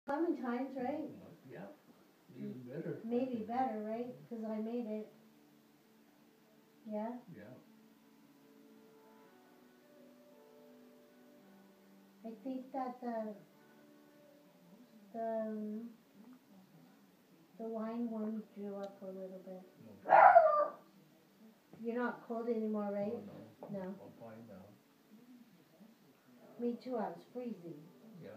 Clementines, right? Yeah, even better. Maybe better, right? Because I made it. Yeah? Yeah. I think that the the wine warmed you up a little bit. No, You're not cold anymore, right? oh, no. No. I'm fine now. Me too, I was freezing. Yeah.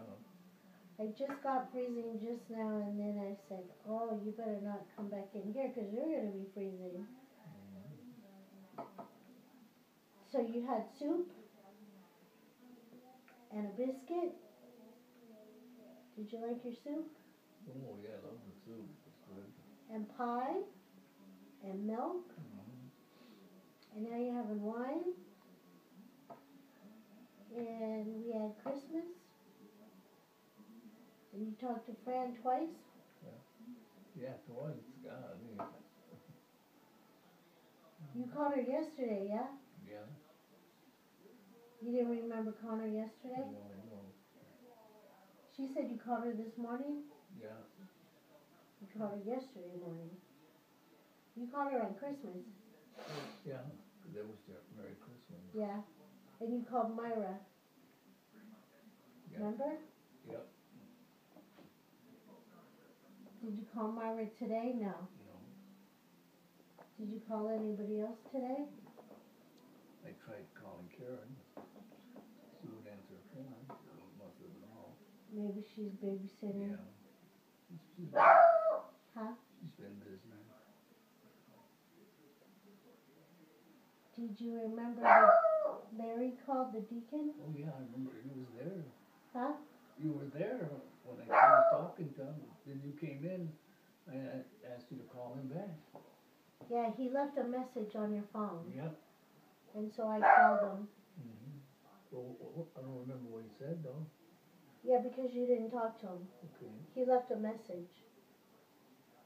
I just got freezing just now, and then I said, oh, you better not come back in here because you're going to be freezing. So you had soup and a biscuit. Did you like your soup? Oh, yeah, I love the soup. It's good. And pie and milk. And now you're having wine. And we had Christmas. And you talked to Fran twice. Yeah, twice. God, You called her yesterday, yeah? yeah. You didn't remember calling her yesterday? No. She said you called her this morning? Yeah. You called her yesterday morning. You called her on Christmas. Yeah, because that was their Merry Christmas. Yeah. And you called Myra. Yeah. Remember? Yep. Did you call Myra today? No. No. Did you call anybody else today? I tried calling Karen. She would answer her phone. Must have been all. Maybe she's babysitting. Yeah. She's Huh? She's been busy. Did you remember that Larry called the deacon? Oh yeah, I remember he was there. Huh? You were there when I was talking to him. Then you came in. I asked you to call him back. Yeah, he left a message on your phone. Yep. And so I called him. Well, I don't remember what he said though. Yeah, because you didn't talk to him. Okay. He left a message.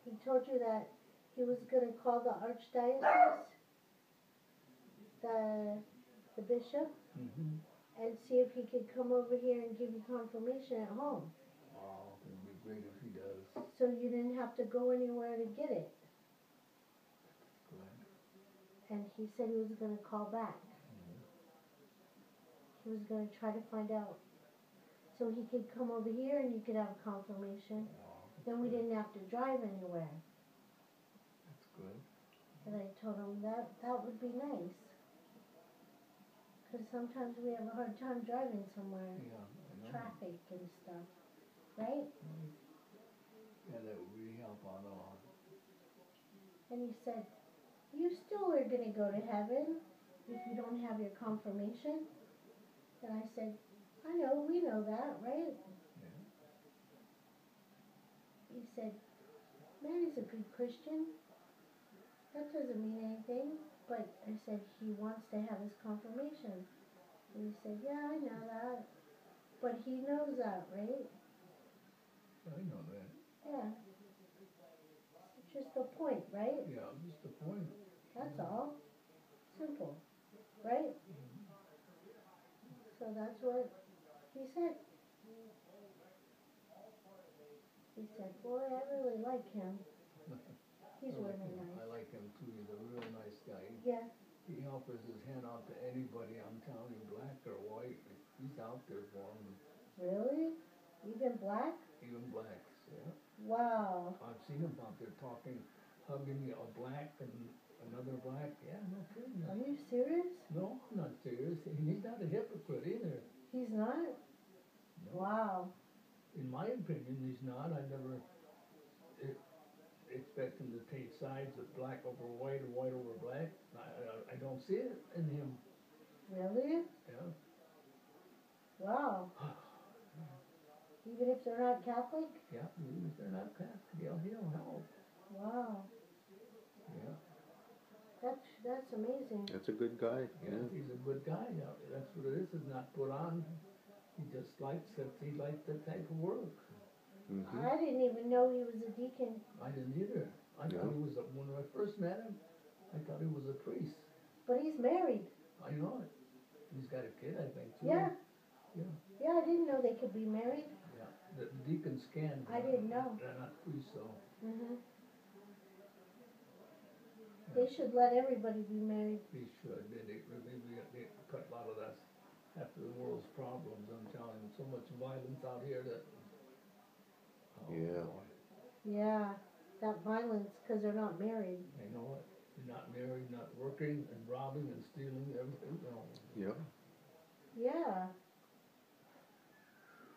He told you that he was going to call the archdiocese, the bishop, and see if he could come over here and give you confirmation at home. Oh, it would be great if he does. So you didn't have to go anywhere to get it. Good. And he said he was going to call back. He was going to try to find out. So he could come over here and you could have a confirmation. Then we didn't have to drive anywhere. That's good. And I told him that would be nice. Because sometimes we have a hard time driving somewhere. Yeah, I know. Traffic and stuff. Right? Yeah, that would really help out a lot. And he said, you still are going to go to heaven if you don't have your confirmation. And I said, I know, we know that, right? Yeah. He said, Manny's a good Christian. That doesn't mean anything. But I said, he wants to have his confirmation. And he said, yeah, I know that. But he knows that, right? I know that. Yeah. It's just a point, right? Yeah, just a point. That's all. Simple. Right? So that's what he said. He said, boy, I really like him. He's really nice. I like him too. He's a real nice guy. Yeah. He offers his hand out to anybody, I'm telling you, black or white. He's out there for them. Really? Even black? Even blacks, yeah. Wow. I've seen him out there talking, hugging a black and another black. Yeah, no kidding. Are you serious? No, I'm not serious. He's not a hypocrite either. He's not? No. Wow. In my opinion, he's not. I never expect him to take sides of black over white or white over black. I don't see it in him. Really? Yeah. Wow. Even if they're not Catholic? Yeah, even if they're not Catholic, he'll help. Wow. Yeah. That's amazing. That's a good guy. Yeah, he's a good guy. Yeah, that's what it is. It's not put on. He just likes that. He likes that type of work. I didn't even know he was a deacon. I didn't either. I thought he was when I first met him. I thought he was a priest. But he's married. I know it. He's got a kid, I think, too. Yeah. Yeah. Yeah, I didn't know they could be married. Yeah. The deacons can. I didn't know. They're not priests, though. Mhm. They should let everybody be married. They should, they cut a lot of that, half of the world's problems, I'm telling you, so much violence out here that. Oh, Yeah. boy. Yeah, that violence because they're not married. You know what, you're not married, not working, and robbing and stealing, everything, you know. Yep. Yeah.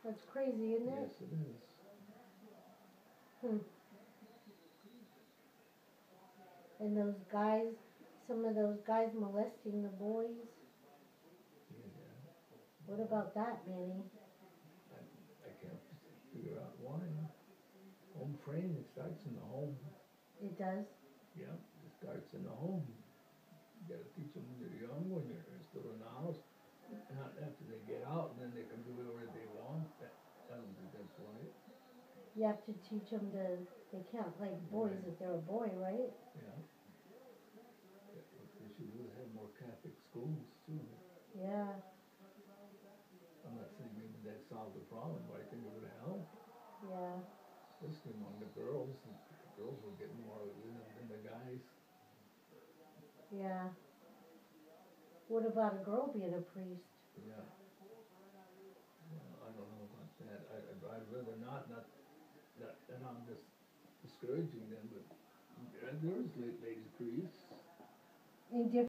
That's crazy, isn't it? Yes, it is. Hmm. And those guys, some of those guys molesting the boys. Yeah, What about that, Manny? I can't figure out why. Home training starts in the home. It does? Yeah, it starts in the home. You gotta teach them when they're young, when they're still in the house, not after they get out, and then they can do whatever they want. I don't think that's right. You have to teach them they can't like boys if they're a boy, right? Yeah. What they should do is have more Catholic schools too. Yeah, I'm not saying maybe that solved the problem, but I think it would help, yeah, especially among the girls. The girls will get more of it than the guys. yeah. What about a girl being a priest? Yeah. Well, I don't know about that. I'd rather not, and I'm just discouraging them, but there's lady priests. In different